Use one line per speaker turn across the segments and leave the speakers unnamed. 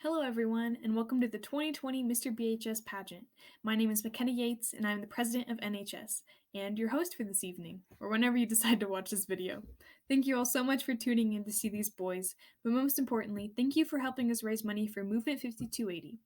Hello, everyone, and welcome to the 2020 Mr. BHS Pageant. My name is McKenna Yates, and I'm the president of NHS, and your host for this evening, or whenever you decide to watch this video. Thank you all so much for tuning in to see these boys, but most importantly, thank you for helping us raise money for Movement 5280.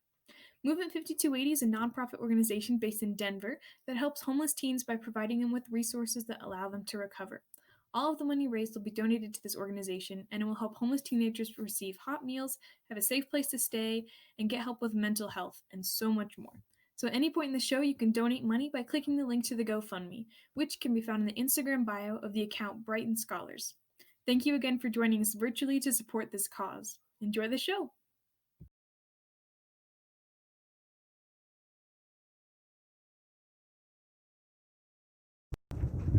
Movement 5280 is a nonprofit organization based in Denver that helps homeless teens by providing them with resources that allow them to recover. All of the money raised will be donated to this organization, and it will help homeless teenagers receive hot meals, have a safe place to stay, and get help with mental health, and so much more. So at any point in the show, you can donate money by clicking the link to the GoFundMe, which can be found in the Instagram bio of the account Brighton Scholars. Thank you again for joining us virtually to support this cause. Enjoy the show!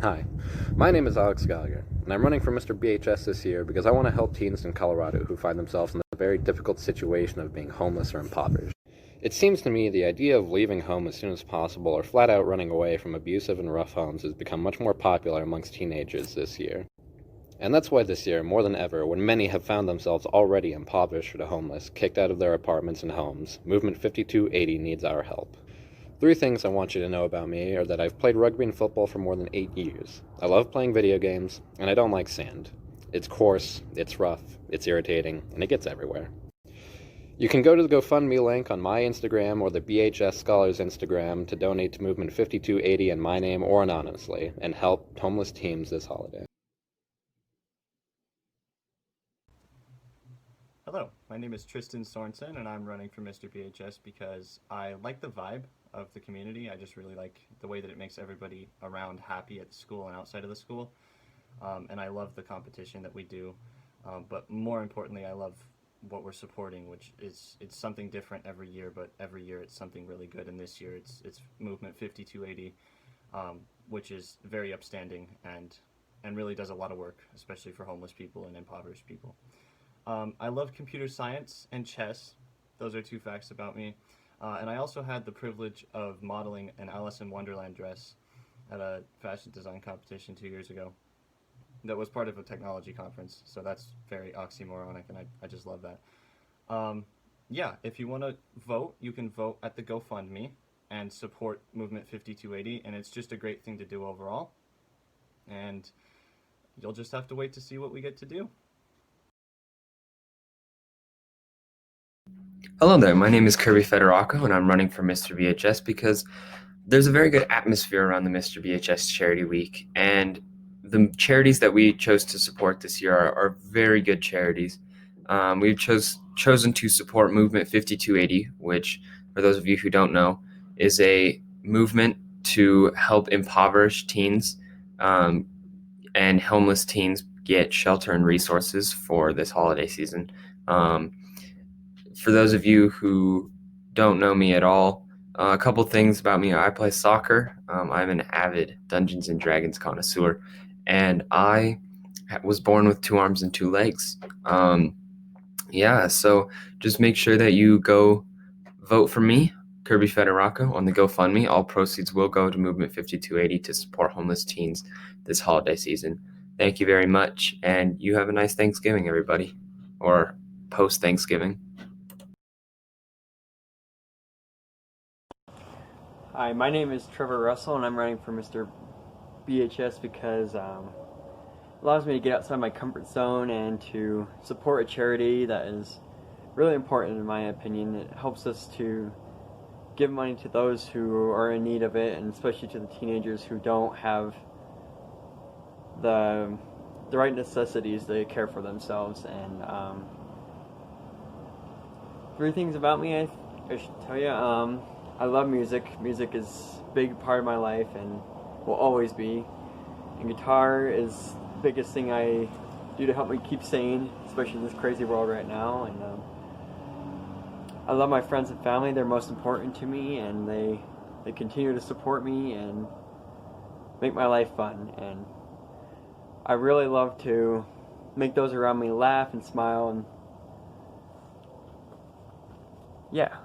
Hi, my name is Alex Gallagher, and I'm running for Mr. BHS this year because I want to help teens in Colorado who find themselves in the very difficult situation of being homeless or impoverished. It seems to me the idea of leaving home as soon as possible or flat out running away from abusive and rough homes has become much more popular amongst teenagers this year. And that's why this year, more than ever, when many have found themselves already impoverished or homeless, kicked out of their apartments and homes, Movement 5280 needs our help. 3 things I want you to know about me are that I've played rugby and football for more than 8 years. I love playing video games, and I don't like sand. It's coarse, it's rough, it's irritating, and it gets everywhere. You can go to the GoFundMe link on my Instagram or the BHS Scholars Instagram to donate to Movement 5280 in my name or anonymously, and help homeless teens this holiday.
Hello, my name is Tristan Sorensen, and I'm running for Mr. BHS because I like the vibe of the community. I just really like the way that it makes everybody around happy at the school and outside of the school. And I love the competition that we do. But more importantly, I love what we're supporting, which is it's something different every year, but every year it's something really good. And this year it's Movement 5280, which is very upstanding and really does a lot of work, especially for homeless people and impoverished people. I love computer science and chess. Those are 2 facts about me. And I also had the privilege of modeling an Alice in Wonderland dress at a fashion design competition 2 years ago that was part of a technology conference. So that's very oxymoronic, and I just love that. Yeah, if you want to vote, you can vote at the GoFundMe and support Movement 5280, and it's just a great thing to do overall. And you'll just have to wait to see what we get to do.
Hello there, my name is Kirby Federaco, and I'm running for Mr. BHS because there's a very good atmosphere around the Mr. BHS Charity Week, and the charities that we chose to support this year are very good charities. We've chosen to support Movement 5280, which, for those of you who don't know, is a movement to help impoverished teens and homeless teens get shelter and resources for this holiday season. For those of you who don't know me at all, a couple things about me. I play soccer. I'm an avid Dungeons and Dragons connoisseur, and I was born with 2 arms and 2 legs. So just make sure that you go vote for me, Kirby Federaco, on the GoFundMe. All proceeds will go to Movement 5280 to support homeless teens this holiday season. Thank you very much, and you have a nice Thanksgiving, everybody, or post-Thanksgiving.
Hi, my name is Trevor Russell, and I'm running for Mr. BHS because it allows me to get outside my comfort zone and to support a charity that is really important in my opinion. It helps us to give money to those who are in need of it, and especially to the teenagers who don't have the right necessities to care for themselves. And 3 things about me I should tell you. I love music. Music is a big part of my life and will always be. And guitar is the biggest thing I do to help me keep sane, especially in this crazy world right now. And I love my friends and family. They're most important to me, and they continue to support me and make my life fun. And I really love to make those around me laugh and smile, and yeah.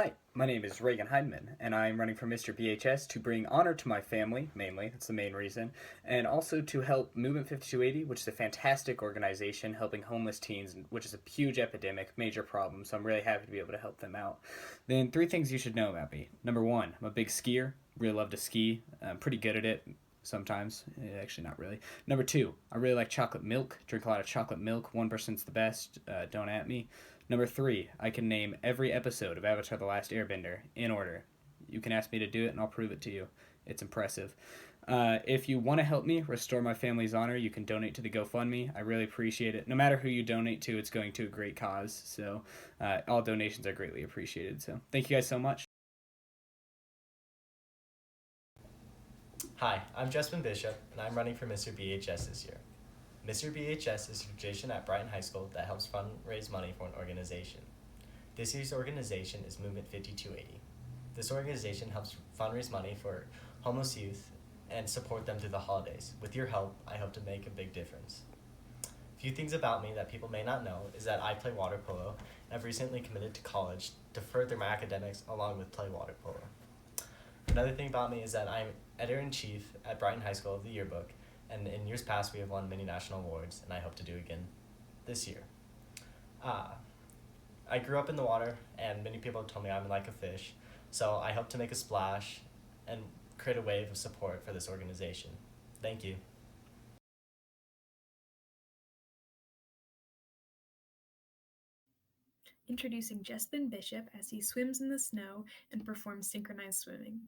Hi, my name is Reagan Heidemann, and I'm running for Mr. BHS to bring honor to my family, mainly, that's the main reason, and also to help Movement 5280, which is a fantastic organization helping homeless teens, which is a huge epidemic, major problem, so I'm really happy to be able to help them out. Then 3 things you should know about me. Number 1, I'm a big skier, really love to ski, I'm pretty good at it. Sometimes, actually not really. Number 2, I really like chocolate milk. Drink a lot of chocolate milk. 1%'s the best. Don't at me. Number 3, I can name every episode of Avatar: The Last Airbender in order. You can ask me to do it, and I'll prove it to you. It's impressive. If you want to help me restore my family's honor, you can donate to the GoFundMe. I really appreciate it. No matter who you donate to, it's going to a great cause. So all donations are greatly appreciated. So thank you guys so much.
Hi, I'm Justin Bishop, and I'm running for Mr. BHS this year. Mr. BHS is a tradition at Brighton High School that helps fundraise money for an organization. This year's organization is Movement 5280. This organization helps fundraise money for homeless youth and support them through the holidays. With your help, I hope to make a big difference. A few things about me that people may not know is that I play water polo, and I've recently committed to college to further my academics along with play water polo. Another thing about me is that I'm editor-in-chief at Brighton High School of the yearbook, and in years past we have won many national awards, and I hope to do again this year. I grew up in the water, and many people have told me I'm like a fish, so I hope to make a splash and create a wave of support for this organization. Thank you.
Introducing Jespin Bishop as he swims in the snow and performs synchronized swimming.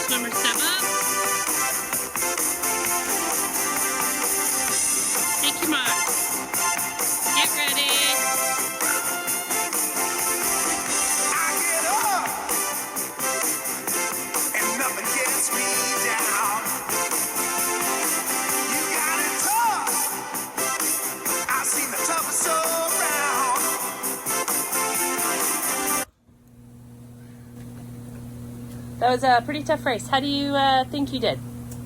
Swimmer step up. Take your mark. Get ready.
I get up, and nothing gets me down. You got it tough. I've seen the toughest around.
That was a pretty tough race. How do you think you did?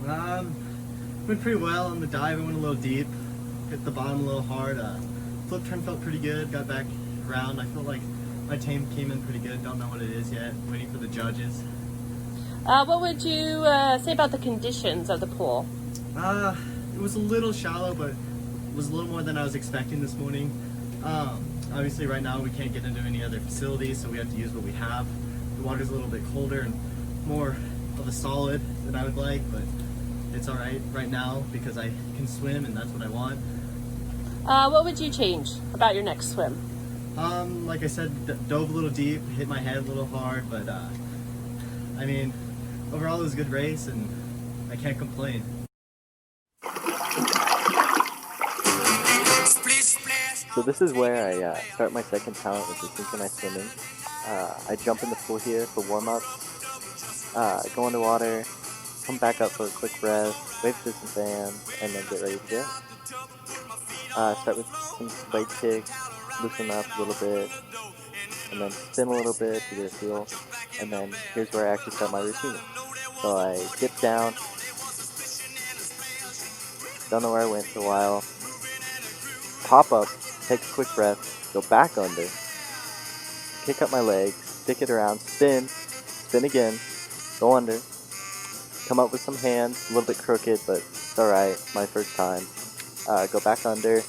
Went pretty well on the dive. I went a little deep, hit the bottom a little hard. Flip turn felt pretty good. Got back around. I felt like my team came in pretty good. Don't know what it is yet. Waiting for the judges.
What would you say about the conditions of the pool?
It was a little shallow, but it was a little more than I was expecting this morning. Obviously, right now we can't get into any other facilities, so we have to use what we have. The water's a little bit colder and more of a solid than I would like, but it's all right now because I can swim and that's what I want.
What would you change about your next swim?
Like I said, dove a little deep, hit my head a little hard, but I mean, overall it was a good race and I can't complain.
So this is where I start my second talent, which is synchronized swimming. I jump in the pool here for warm-ups, go underwater, come back up for a quick rest, wave to some fans, and then get ready to go. Start with some leg kicks, loosen up a little bit, and then spin a little bit to get a feel, and then here's where I actually start my routine. So I dip down, don't know where I went for a while, pop up, take a quick breath, go back under, kick up my legs, stick it around, spin again, go under, come up with some hands, a little bit crooked, but it's alright, my first time. Go back under,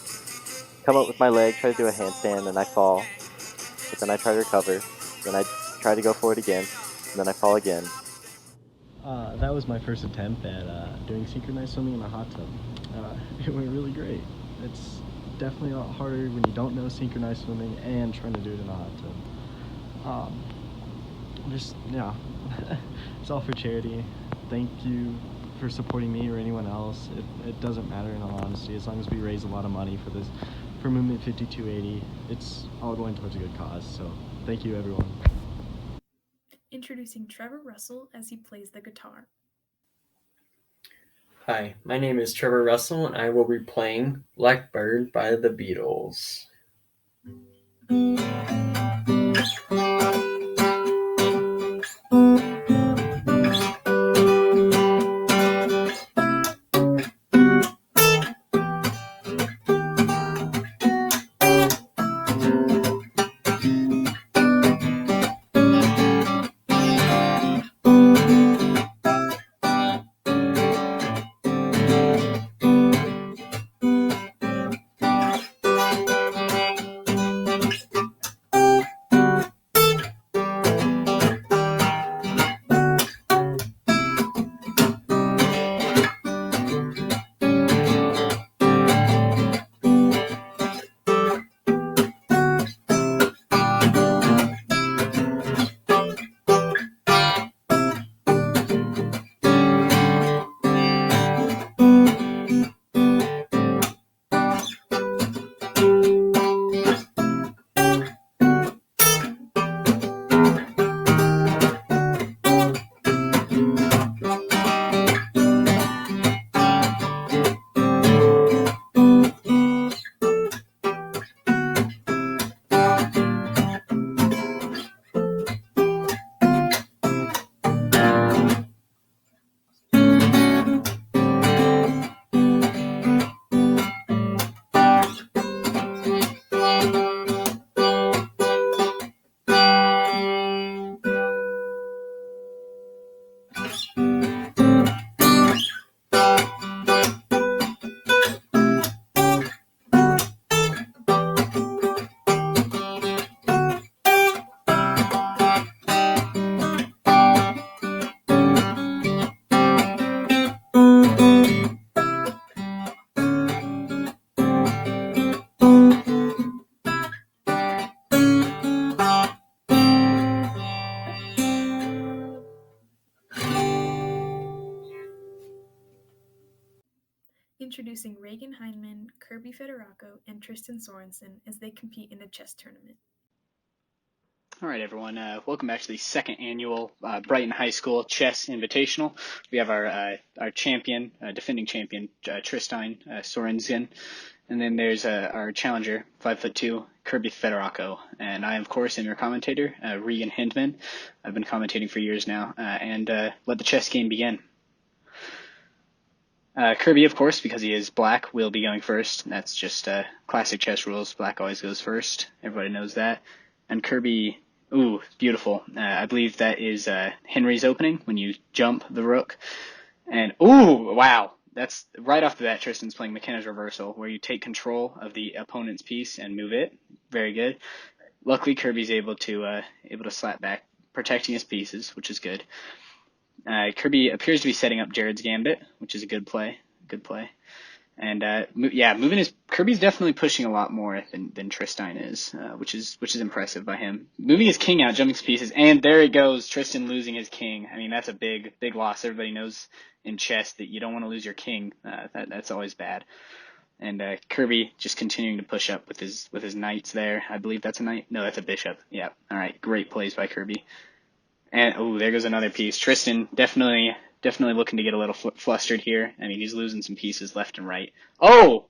come up with my leg, try to do a handstand, and I fall, but then I try to recover, then I try to go for it again, and then I fall again.
That was my first attempt at doing synchronized swimming in a hot tub. It went really great. It's definitely a lot harder when you don't know synchronized swimming and trying to do it in a hot tub. Yeah, it's all for charity. Thank you for supporting me or anyone else. It doesn't matter in all honesty, as long as we raise a lot of money for Movement 5280, it's all going towards a good cause, so thank you everyone.
Introducing Trevor Russell as he plays the guitar.
Hi, my name is Trevor Russell and I will be playing Blackbird by the Beatles.
Introducing Reagan Heineman, Kirby Federaco, and Tristan Sorensen as they compete in a chess tournament.
All right, everyone. Welcome back to the second annual Brighton High School Chess Invitational. We have our champion, defending champion, Tristan Sorensen, and then there's our challenger, 5'2", Kirby Federaco. And I, of course, am your commentator, Regan Hindman. I've been commentating for years now, and let the chess game begin. Kirby, of course, because he is black, will be going first. That's just classic chess rules. Black always goes first. Everybody knows that. And Kirby, ooh, beautiful. I believe that is Henry's opening when you jump the rook. And ooh, wow. That's right off the bat, Tristan's playing McKenna's reversal, where you take control of the opponent's piece and move it. Very good. Luckily, Kirby's able to slap back, protecting his pieces, which is good. Kirby appears to be setting up Jared's gambit, which is a good play. And Kirby's definitely pushing a lot more than Tristan is, which is impressive by him. Moving his king out, jumping his pieces, and there it goes, Tristan losing his king. I mean, that's a big loss. Everybody knows in chess that you don't want to lose your king. That's always bad. And Kirby just continuing to push up with his knights there. I believe that's a knight. No, that's a bishop. Yeah. All right. Great plays by Kirby. And there goes another piece. Tristan definitely looking to get a little flustered here. I mean, he's losing some pieces left and right. Oh,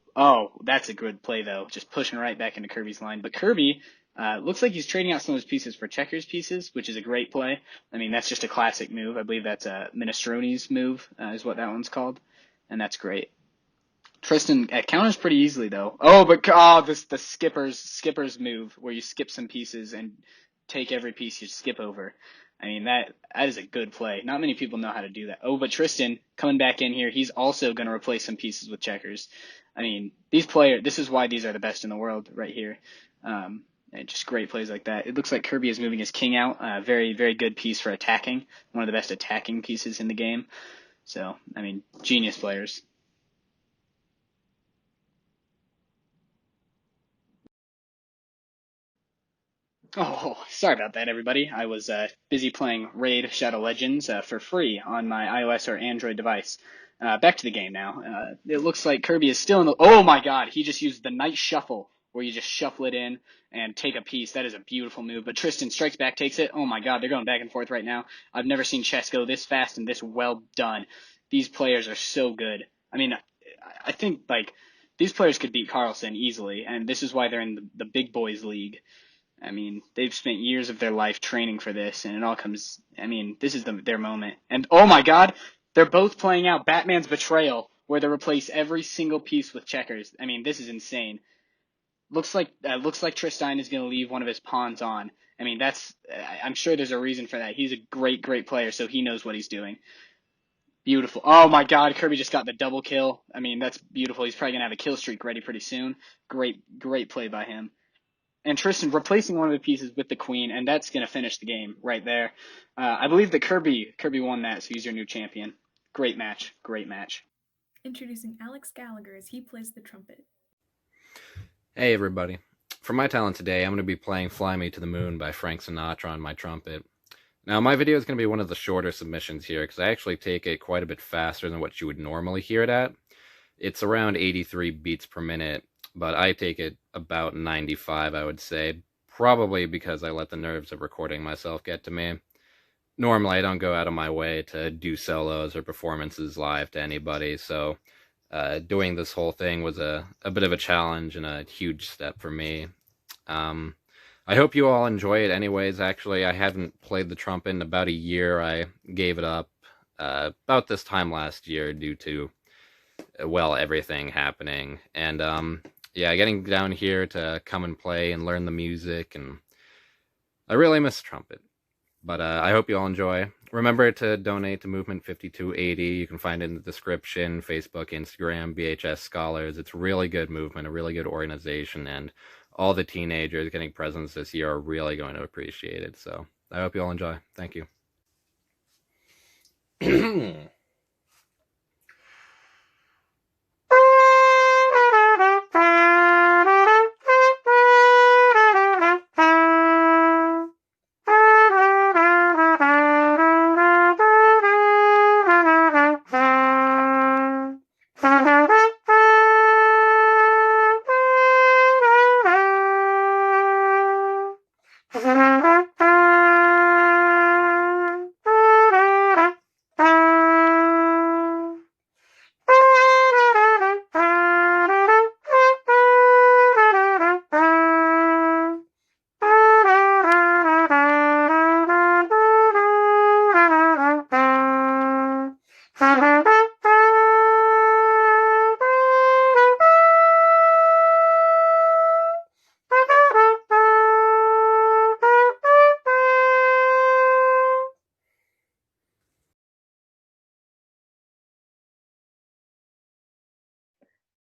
that's a good play though. Just pushing right back into Kirby's line. But Kirby looks like he's trading out some of his pieces for checkers pieces, which is a great play. I mean, that's just a classic move. I believe that's a Minestrone's move is what that one's called, and that's great. Tristan counters pretty easily though. The skipper's move where you skip some pieces and take every piece you skip over. I mean, that is a good play. Not many people know how to do that. Oh, but Tristan coming back in here, he's also going to replace some pieces with checkers. I mean, this is why these are the best in the world right here. And just great plays like that. It looks like Kirby is moving his king out. Very, very good piece for attacking. One of the best attacking pieces in the game. So, I mean, genius players. Oh, sorry about that, everybody. I was busy playing Raid Shadow Legends for free on my iOS or Android device. Back to the game now. It looks like Kirby is still in the... Oh my god, he just used the Knight Shuffle, where you just shuffle it in and take a piece. That is a beautiful move. But Tristan strikes back, takes it. Oh my god, they're going back and forth right now. I've never seen chess go this fast and this well done. These players are so good. I mean, I think, these players could beat Carlsen easily, and this is why they're in the big boys league. I mean, they've spent years of their life training for this, and it all comes. I mean, this is their moment. And oh my God, they're both playing out Batman's Betrayal, where they replace every single piece with checkers. I mean, this is insane. Looks like Tristan is going to leave one of his pawns on. I mean, I'm sure there's a reason for that. He's a great player, so he knows what he's doing. Beautiful. Oh my God, Kirby just got the double kill. I mean, that's beautiful. He's probably going to have a kill streak ready pretty soon. Great play by him. And Tristan replacing one of the pieces with the queen, and that's going to finish the game right there. I believe that Kirby won that, so he's your new champion. Great match.
Introducing Alex Gallagher as he plays the trumpet.
Hey everybody. For my talent today, I'm going to be playing Fly Me to the Moon by Frank Sinatra on my trumpet. Now, my video is going to be one of the shorter submissions here, because I actually take it quite a bit faster than what you would normally hear it at. It's around 83 beats per minute, but I take it about 95, I would say, probably because I let the nerves of recording myself get to me. Normally, I don't go out of my way to do solos or performances live to anybody, so doing this whole thing was a bit of a challenge and a huge step for me. I hope you all enjoy it anyways. Actually, I haven't played the trumpet in about a year. I gave it up about this time last year due to, well, everything happening. And yeah, getting down here to come and play and learn the music, and I really miss trumpet. But I hope you all enjoy. Remember to donate to Movement 5280. You can find it in the description, Facebook, Instagram, BHS Scholars. It's a really good movement, a really good organization, and all the teenagers getting presents this year are really going to appreciate it. So I hope you all enjoy. Thank you.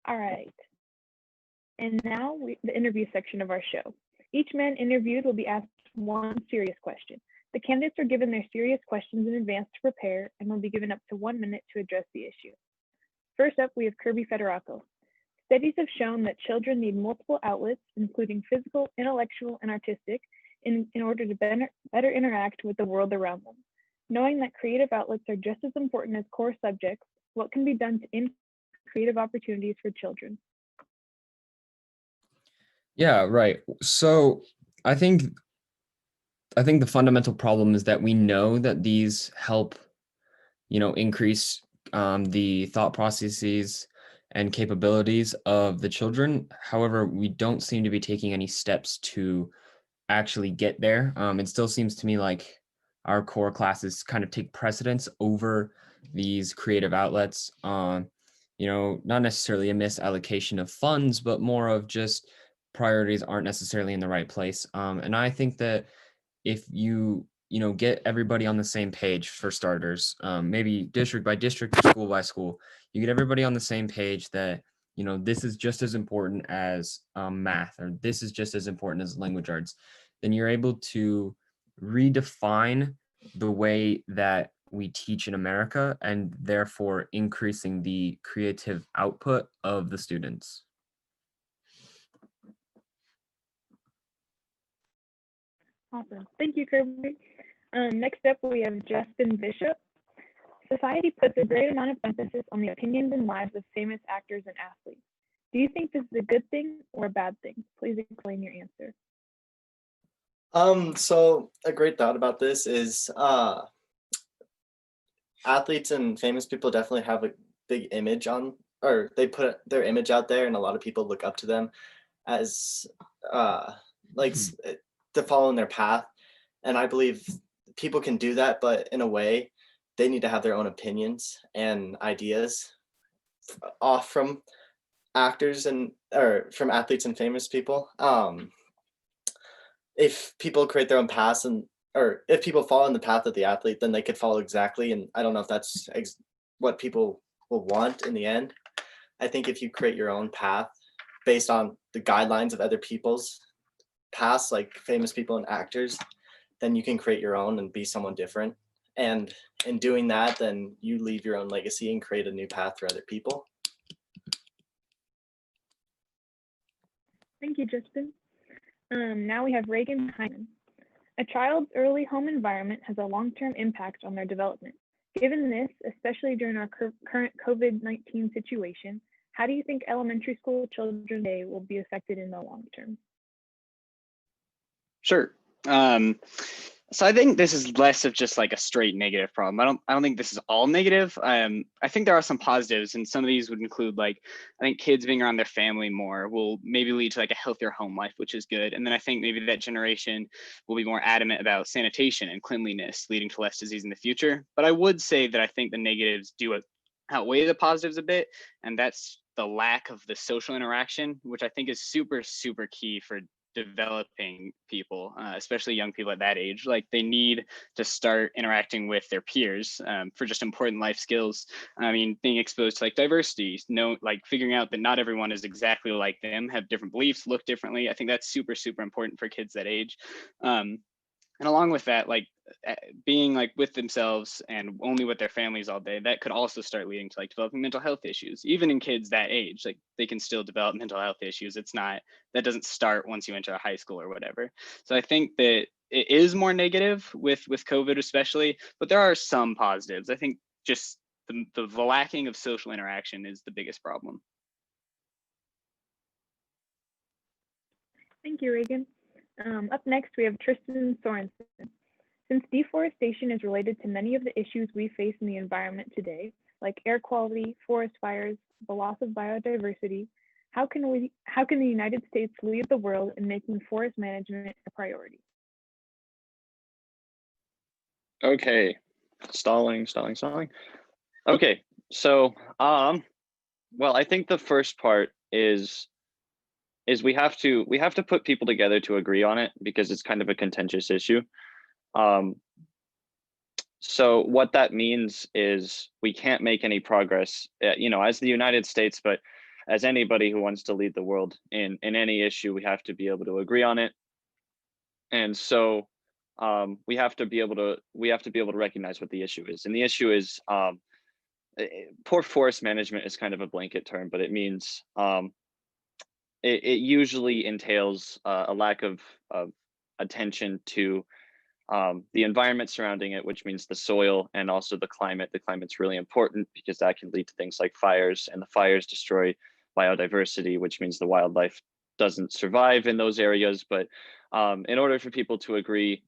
All right. And now the interview section of our show. Each man interviewed will be asked one serious question. The candidates are given their serious questions in advance to prepare and will be given up to 1 minute to address the issue. First up, we have Kirby Federaco. Studies have shown that children need multiple outlets, including physical, intellectual, and artistic, in order to better interact with the world around them. Knowing that creative outlets are just as important as core subjects, what can be done to increase creative opportunities for children?
Yeah, right. So I think the fundamental problem is that we know that these help, increase the thought processes and capabilities of the children. However, we don't seem to be taking any steps to actually get there. It still seems to me like our core classes kind of take precedence over these creative outlets. Not necessarily a misallocation of funds, but more of just priorities aren't necessarily in the right place. And I think that if you get everybody on the same page, for starters, maybe district by district or school by school, you get everybody on the same page that this is just as important as math, or this is just as important as language arts, then you're able to redefine the way that we teach in America, and therefore increasing the creative output of the students.
Awesome. Thank you, Kirby. Next up, we have Justin Bishop. Society puts a great amount of emphasis on the opinions and lives of famous actors and athletes. Do you think this is a good thing or a bad thing? Please explain your answer.
So a great thought about this is athletes and famous people definitely have a big image or they put their image out there, and a lot of people look up to them as they're following their path, and I believe people can do that, but in a way, they need to have their own opinions and ideas off from actors and or from athletes and famous people. If people create their own paths and or if people follow in the path of the athlete, then they could follow exactly. And I don't know if that's what people will want in the end. I think if you create your own path based on the guidelines of other people's paths, like famous people and actors, then you can create your own and be someone different. And in doing that, then you leave your own legacy and create a new path for other people.
Thank you, Justin. Now we have Reagan Hyman. A child's early home environment has a long-term impact on their development. Given this, especially during our current COVID-19 situation, how do you think elementary school children today will be affected in the long term?
Sure. So I think this is less of just like a straight negative problem. I don't think this is all negative. I think there are some positives, and some of these would include like I think kids being around their family more will maybe lead to like a healthier home life, which is good. And then I think maybe that generation will be more adamant about sanitation and cleanliness, leading to less disease in the future. But I would say that I think the negatives do outweigh the positives a bit, and that's the lack of the social interaction, which I think is super, super key for developing people, especially young people at that age. Like they need to start interacting with their peers for just important life skills. I mean, being exposed to like diversity, like figuring out that not everyone is exactly like them, have different beliefs, look differently. I think that's super, super important for kids that age. And along with that, like being like with themselves and only with their families all day, that could also start leading to like developing mental health issues. Even in kids that age, like they can still develop mental health issues. That doesn't start once you enter high school or whatever. So I think that it is more negative with COVID especially, but there are some positives. I think just the lacking of social interaction is the biggest problem.
Thank you, Reagan. Up next, we have Tristan Sorensen. Since deforestation is related to many of the issues we face in the environment today, like air quality, forest fires, the loss of biodiversity, how can the United States lead the world in making forest management a priority?
Okay, stalling. Okay, so well, I think the first part is we have to put people together to agree on it because it's kind of a contentious issue. So what that means is we can't make any progress, as the United States, but as anybody who wants to lead the world in any issue, we have to be able to agree on it. And so we have to be able to recognize what the issue is. And the issue is poor forest management is kind of a blanket term, but it means it usually entails a lack of attention to the environment surrounding it, which means the soil and also the climate. The climate's really important because that can lead to things like fires, and the fires destroy biodiversity, which means the wildlife doesn't survive in those areas. But in order for people to agree,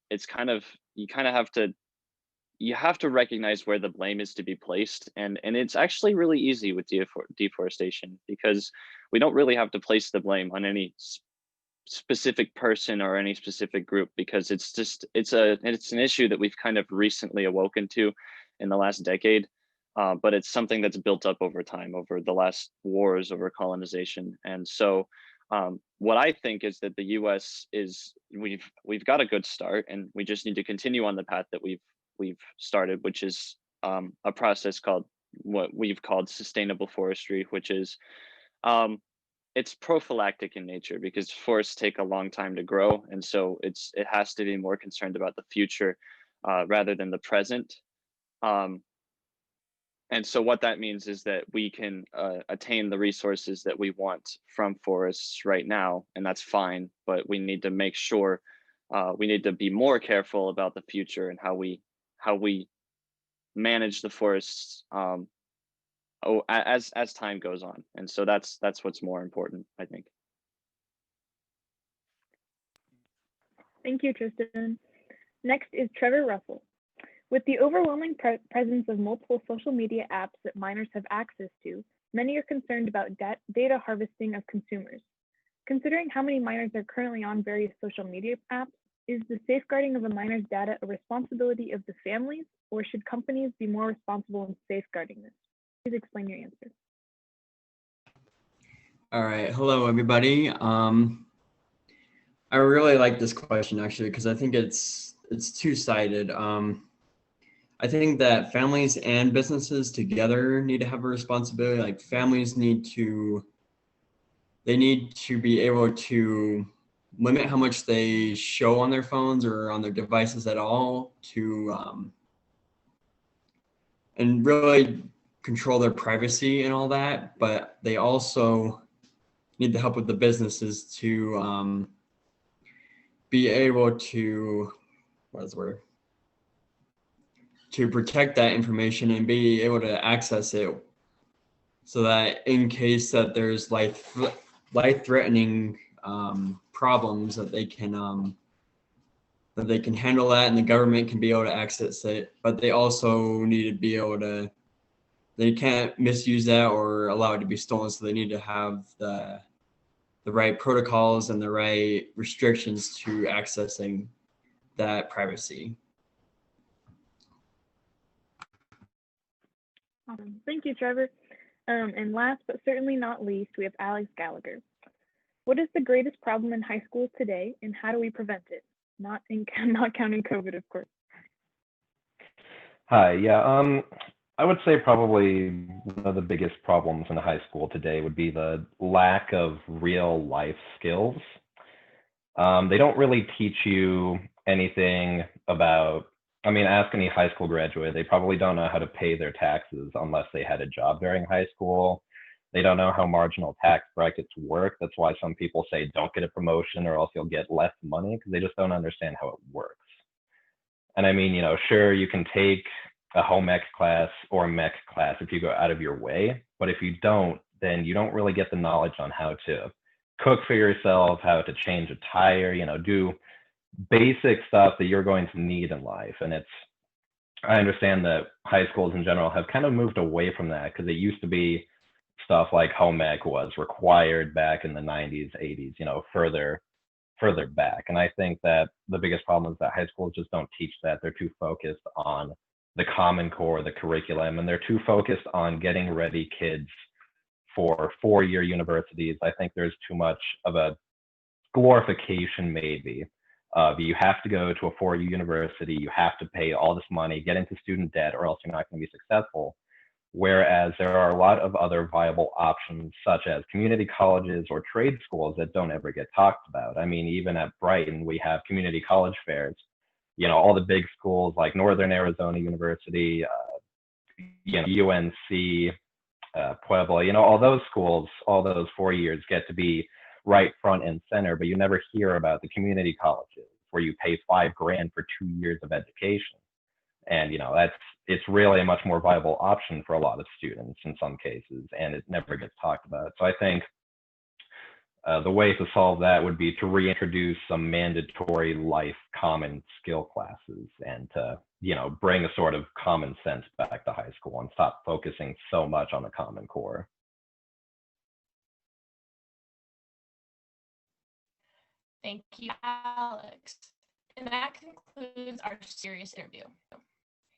you have to recognize where the blame is to be placed, and it's actually really easy with deforestation because we don't really have to place the blame on any specific person or any specific group, because it's an issue that we've kind of recently awoken to in the last decade, but it's something that's built up over time, over the last wars, over colonization. And so what I think is that the US we've got a good start, and we just need to continue on the path that we've started, which is a process called what we've called sustainable forestry, which is it's prophylactic in nature because forests take a long time to grow, and so it has to be more concerned about the future rather than the present. And so what that means is that we can attain the resources that we want from forests right now, and that's fine, but we need to make sure we need to be more careful about the future and how we manage the forests as time goes on. And so that's what's more important, I think.
Thank you, Tristan. Next is Trevor Russell. With the overwhelming presence of multiple social media apps that minors have access to, many are concerned about data harvesting of consumers. Considering how many minors are currently on various social media apps, Is the safeguarding of a minor's data a responsibility of the families, or should companies be more responsible in safeguarding this? Please explain your answer.
All right, hello everybody. I really like this question actually because I think it's two-sided. I think that families and businesses together need to have a responsibility. Like families need to be able to limit how much they show on their phones or on their devices at all and really control their privacy and all that. But they also need the help of the businesses to be able to, what is the word? To protect that information and be able to access it so that in case that there's life-threatening problems that they can handle that, and the government can be able to access it. But they also need to be able to, they can't misuse that or allow it to be stolen, so they need to have the right protocols and the right restrictions to accessing that privacy.
Awesome. Thank you, Trevor. And last but certainly not least, we have Alex Gallagher. What is the greatest problem in high school today, and how do we prevent it? Not counting COVID, of course.
Hi, yeah, I would say probably one of the biggest problems in high school today would be the lack of real life skills. They don't really teach you anything about, I mean, ask any high school graduate, they probably don't know how to pay their taxes unless they had a job during high school. They don't know how marginal tax brackets work. That's why some people say don't get a promotion or else you'll get less money, because they just don't understand how it works. And I mean, sure, you can take a home ec class or mech class if you go out of your way, but if you don't, then you don't really get the knowledge on how to cook for yourself, how to change a tire, do basic stuff that you're going to need in life. And I understand that high schools in general have kind of moved away from that, because it used to be stuff like home ec was required back in the 90s, 80s, further back. And I think that the biggest problem is that high schools just don't teach that. They're too focused on the Common Core, the curriculum, and they're too focused on getting ready kids for four-year universities. I think there's too much of a glorification maybe of you have to go to a four-year university, you have to pay all this money, get into student debt, or else you're not going to be successful. Whereas there are a lot of other viable options, such as community colleges or trade schools that don't ever get talked about. I mean, even at Brighton, we have community college fairs. All the big schools like Northern Arizona University, UNC, Puebla, all those schools, all those 4 years get to be right front and center, but you never hear about the community colleges where you pay $5,000 for 2 years of education. And, it's really a much more viable option for a lot of students in some cases, and it never gets talked about. So I think the way to solve that would be to reintroduce some mandatory life common skill classes and to, bring a sort of common sense back to high school and stop focusing so much on the Common Core.
Thank you, Alex. And that concludes our serious interview.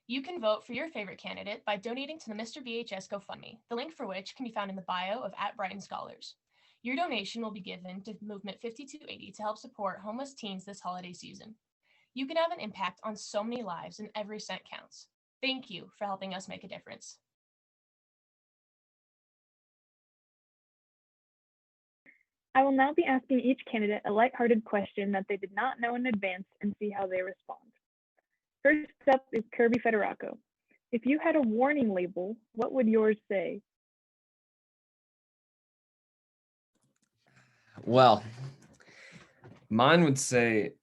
You can vote for your favorite candidate by donating to the Mr. BHS GoFundMe, the link for which can be found in the bio of @Brighton Scholars. Your donation will be given to Movement 5280 to help support homeless teens this holiday season. You can have an impact on so many lives, and every cent counts. Thank you for helping us make a difference.
I will now be asking each candidate a lighthearted question that they did not know in advance and see how they respond. First up is Kirby Federaco. If you had a warning label, what would yours say?
Well, mine would say,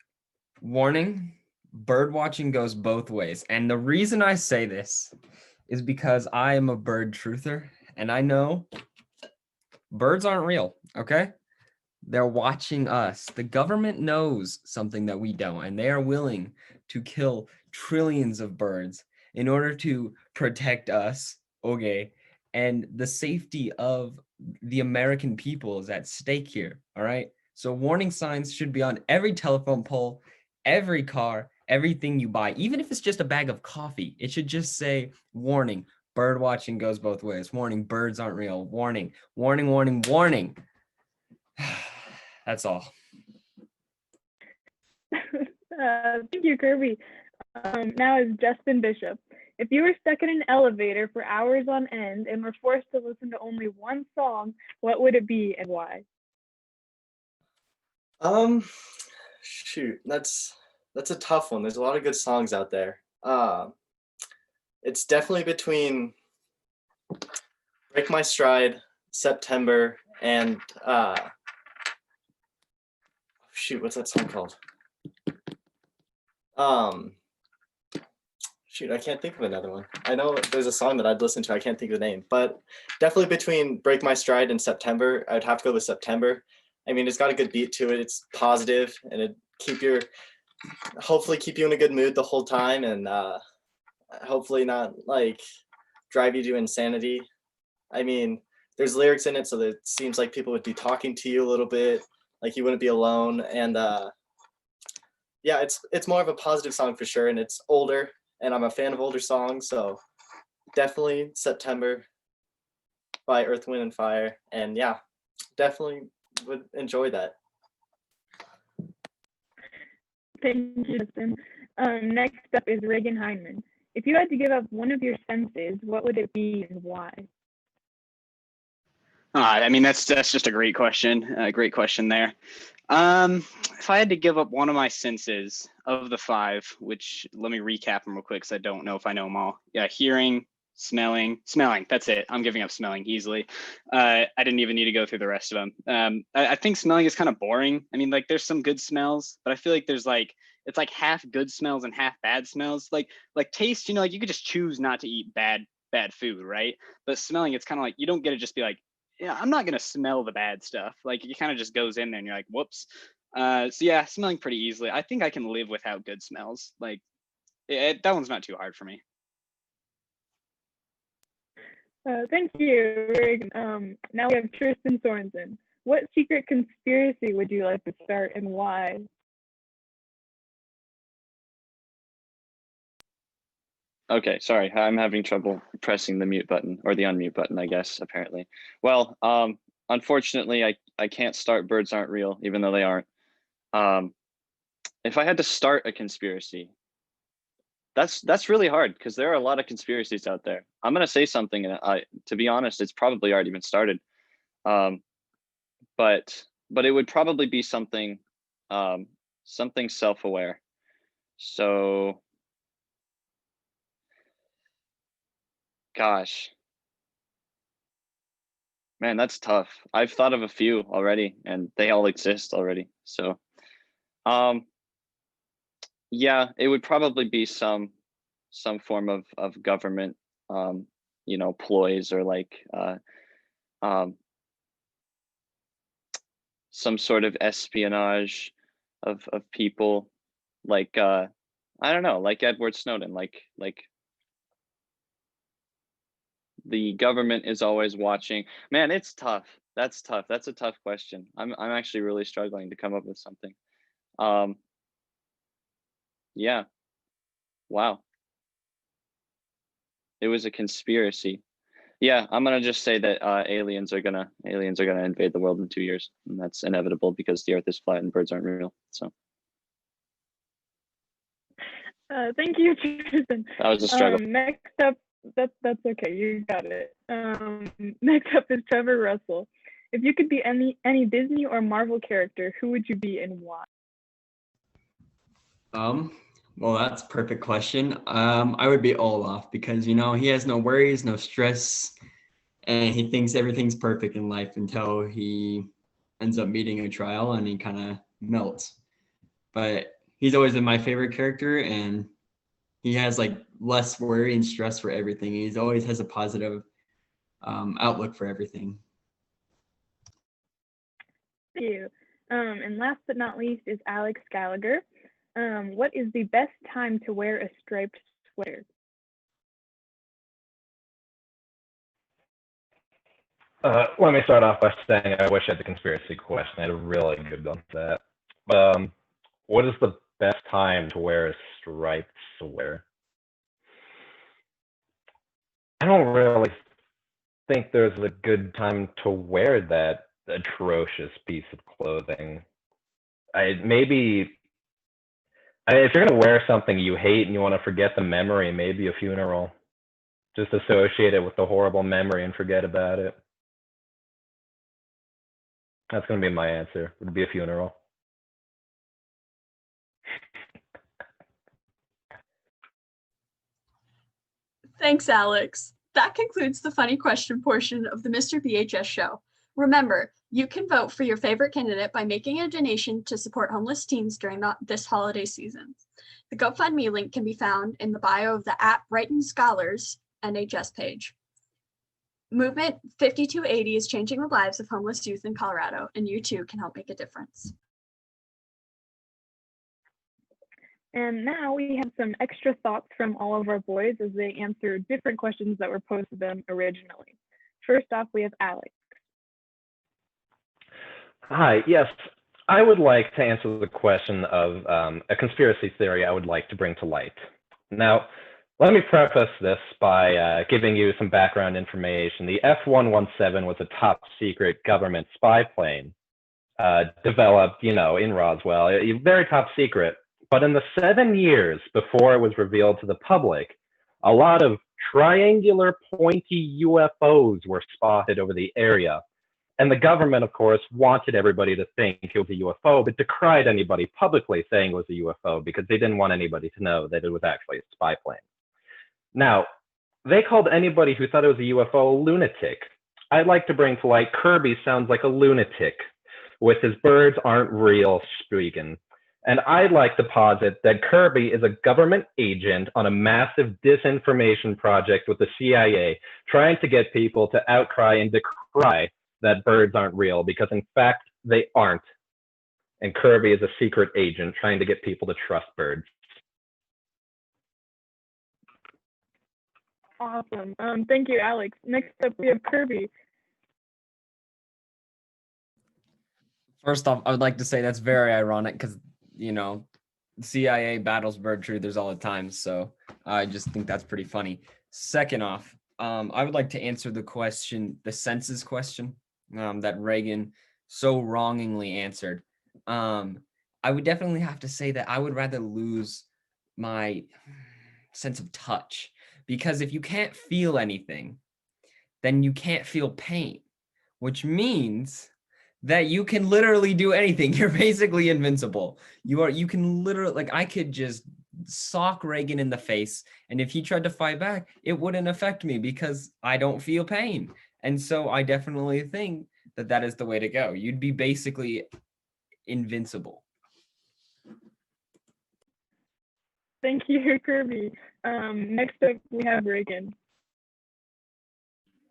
warning, bird watching goes both ways. And the reason I say this is because I am a bird truther, and I know birds aren't real, okay? They're watching us. The government knows something that we don't, and they are willing to kill trillions of birds in order to protect us, okay? And the safety of the American people is at stake here, all right? So warning signs should be on every telephone pole, every car, everything you buy, even if it's just a bag of coffee, it should just say, warning, bird watching goes both ways. Warning, birds aren't real. Warning, warning, warning, warning. That's all.
Thank you, Kirby. Now is Justin Bishop. If you were stuck in an elevator for hours on end and were forced to listen to only one song, what would it be and why?
Shoot, that's a tough one. There's a lot of good songs out there. It's definitely between Break My Stride, September, and shoot, what's that song called? Shoot, I can't think of another one. I know there's a song that I'd listen to. I can't think of the name, but definitely between Break My Stride and September, I'd have to go with September. I mean, it's got a good beat to it. It's positive, and it hopefully keep you in a good mood the whole time, and hopefully not like drive you to insanity. I mean, there's lyrics in it, so that it seems like people would be talking to you a little bit, like you wouldn't be alone. And yeah, it's more of a positive song for sure, and it's older, and I'm a fan of older songs, so definitely September by Earth, Wind, and Fire. And yeah, definitely would enjoy that.
Thank you, Justin. Next up is Reagan Heineman. If you had to give up one of your senses, what would it be and why?
I mean, that's just a great question. Great question there. If I had to give up one of my senses of the 5, which let me recap them real quick because I don't know if I know them all. Yeah, hearing, smelling. That's it. I'm giving up smelling easily. I didn't even need to go through the rest of them. I think smelling is kind of boring. I mean, like there's some good smells, but I feel like it's like half good smells and half bad smells. Like taste, like you could just choose not to eat bad food, right? But smelling, it's kind of like you don't get to just be like, yeah, I'm not gonna smell the bad stuff. Like it kind of just goes in there and you're like, whoops. So yeah, smelling pretty easily. I think I can live without good smells. Like that one's not too hard for me.
Thank you, Reagan. Now we have Tristan Sorensen. What secret conspiracy would you like to start and why?
Okay, sorry, I'm having trouble pressing the mute button, or the unmute button, I guess, apparently. Well, unfortunately, I can't start Birds Aren't Real, even though they aren't. If I had to start a conspiracy, that's really hard because there are a lot of conspiracies out there. I'm gonna say something, and to be honest, it's probably already been started. But it would probably be something self-aware. So gosh, man, that's tough. I've thought of a few already, and they all exist already. So, yeah, it would probably be some form of government, ploys, or like some sort of espionage of people, like I don't know, like Edward Snowden, like the government is always watching. Man, it's tough. That's tough. That's a tough question. I'm actually really struggling to come up with something. Yeah. Wow. It was a conspiracy. Yeah, I'm gonna just say that aliens are gonna invade the world in 2 years, and that's inevitable because the Earth is flat and birds aren't real. So
Thank you, Tristan.
that was a struggle.
Next up, that's okay. You got it. Next up is Trevor Russell. If you could be any Disney or Marvel character, who would you be and why?
Well, that's a perfect question. I would be Olaf because he has no worries, no stress, and he thinks everything's perfect in life until he ends up meeting a trial and he kind of melts. But he's always been my favorite character, and he has like less worry and stress for everything. He's always has a positive outlook for everything.
Thank you. And last but not least is Alex Gallagher. What is the best time to wear a striped sweater?
Let me start off by saying I wish I had the conspiracy question. I had a really good one for that. But what is the best time to wear a striped sweater? I don't really think there's a good time to wear that atrocious piece of clothing. If you're gonna wear something you hate and you want to forget the memory, maybe a funeral. Just associate it with the horrible memory and forget about it. That's gonna be my answer. It would be a funeral.
Thanks, Alex. That concludes the funny question portion of the Mr. BHS show. Remember, you can vote for your favorite candidate by making a donation to support homeless teens during this holiday season. The GoFundMe link can be found in the bio of the Brighton Scholars NHS page. Movement 5280 is changing the lives of homeless youth in Colorado, and you too can help make a difference.
And now we have some extra thoughts from all of our boys as they answer different questions that were posed to them originally. First off, we have Alex.
Hi, yes. I would like to answer the question of a conspiracy theory I would like to bring to light. Now, let me preface this by giving you some background information. The F-117 was a top secret government spy plane developed, in Roswell, very top secret. But in the 7 years before it was revealed to the public, a lot of triangular pointy UFOs were spotted over the area. And the government, of course, wanted everybody to think it was a UFO, but decried anybody publicly saying it was a UFO because they didn't want anybody to know that it was actually a spy plane. Now, they called anybody who thought it was a UFO a lunatic. I'd like to bring to light Kirby sounds like a lunatic with his birds aren't real speaking. And I'd like to posit that Kirby is a government agent on a massive disinformation project with the CIA, trying to get people to outcry and decry that birds aren't real, because in fact, they aren't. And Kirby is a secret agent trying to get people to trust birds.
Awesome. Thank you, Alex. Next up, we have Kirby.
First off, I would like to say that's very ironic because, CIA battles bird truthers all the time. So I just think that's pretty funny. Second off, I would like to answer the census question that Reagan so wrongingly answered. I would definitely have to say that I would rather lose my sense of touch, because if you can't feel anything, then you can't feel pain, which means that you can literally do anything. You're basically invincible. You can literally, I could just sock Reagan in the face, and if he tried to fight back, it wouldn't affect me because I don't feel pain. And so I definitely think that is the way to go. You'd be basically invincible.
Thank you, Kirby. Next up, we have Reagan.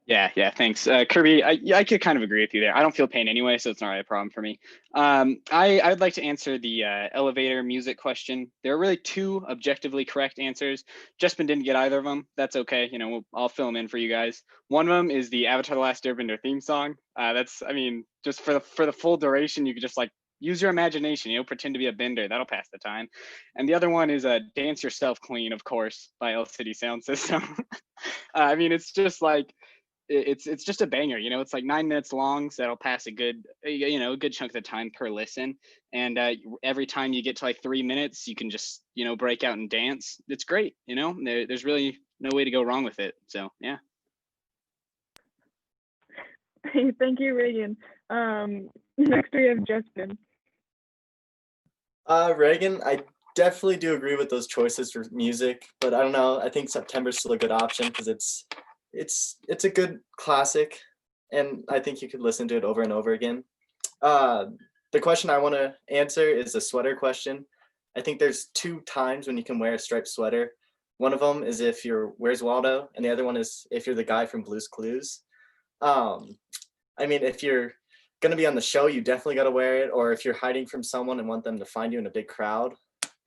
Yeah, thanks. Kirby, I could kind of agree with you there. I don't feel pain anyway, so it's not really a problem for me. I would like to answer the elevator music question. There are really two objectively correct answers. Jespen didn't get either of them. That's okay. I'll fill them in for you guys. One of them is the Avatar: The Last Airbender theme song. Just for the full duration, you could just use your imagination, pretend to be a bender. That'll pass the time. And the other one is Dance Yourself Clean, of course, by El City Sound System. It's just it's just a banger. It's 9 minutes long, so that'll pass a good chunk of the time per listen. And every time you get to 3 minutes, you can just break out and dance. It's great. There's really no way to go wrong with it. So yeah.
Thank you, Reagan. Next we have Jespen.
Reagan, I definitely do agree with those choices for music, but I don't know. I think September's still a good option because it's a good classic, and I think you could listen to it over and over again. The question I want to answer is a sweater question. I think there's 2 times when you can wear a striped sweater. One of them is if you're Where's Waldo, and the other one is if you're the guy from Blue's Clues. If you're gonna be on the show, you definitely gotta wear it, or if you're hiding from someone and want them to find you in a big crowd,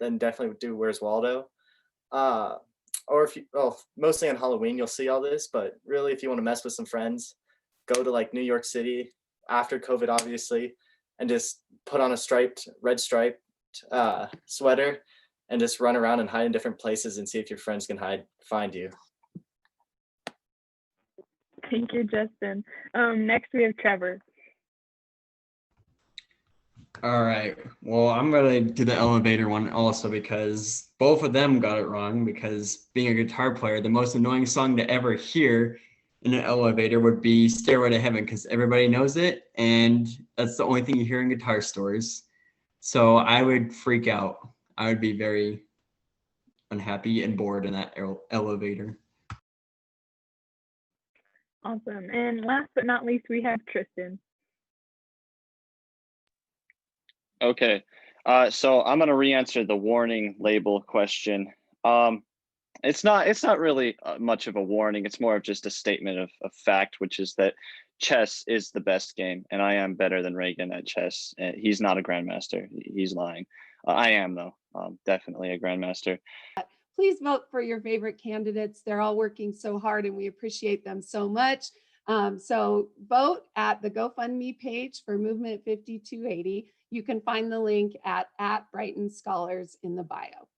then definitely do Where's Waldo. Or if you, mostly on Halloween, you'll see all this, but really if you want to mess with some friends, go to New York City after COVID, obviously, and just put on a red stripe best sweater and just run around and hide in different places and see if your friends can find you.
Thank you, Justin. Next we have Trevor.
All right. Well, I'm going to do the elevator one also because both of them got it wrong. Because being a guitar player, the most annoying song to ever hear in an elevator would be Stairway to Heaven because everybody knows it. And that's the only thing you hear in guitar stores. So I would freak out. I would be very unhappy and bored in that elevator.
Awesome. And last but not least, we have Tristan.
Okay, so I'm gonna re-answer the warning label question. It's not really much of a warning. It's more of just a statement of fact, which is that chess is the best game, and I am better than Reagan at chess. He's not a grandmaster. He's lying. I am though, definitely a grandmaster.
Please vote for your favorite candidates. They're all working so hard and we appreciate them so much. So vote at the GoFundMe page for Movement 5280. You can find the link at Brighton Scholars in the bio.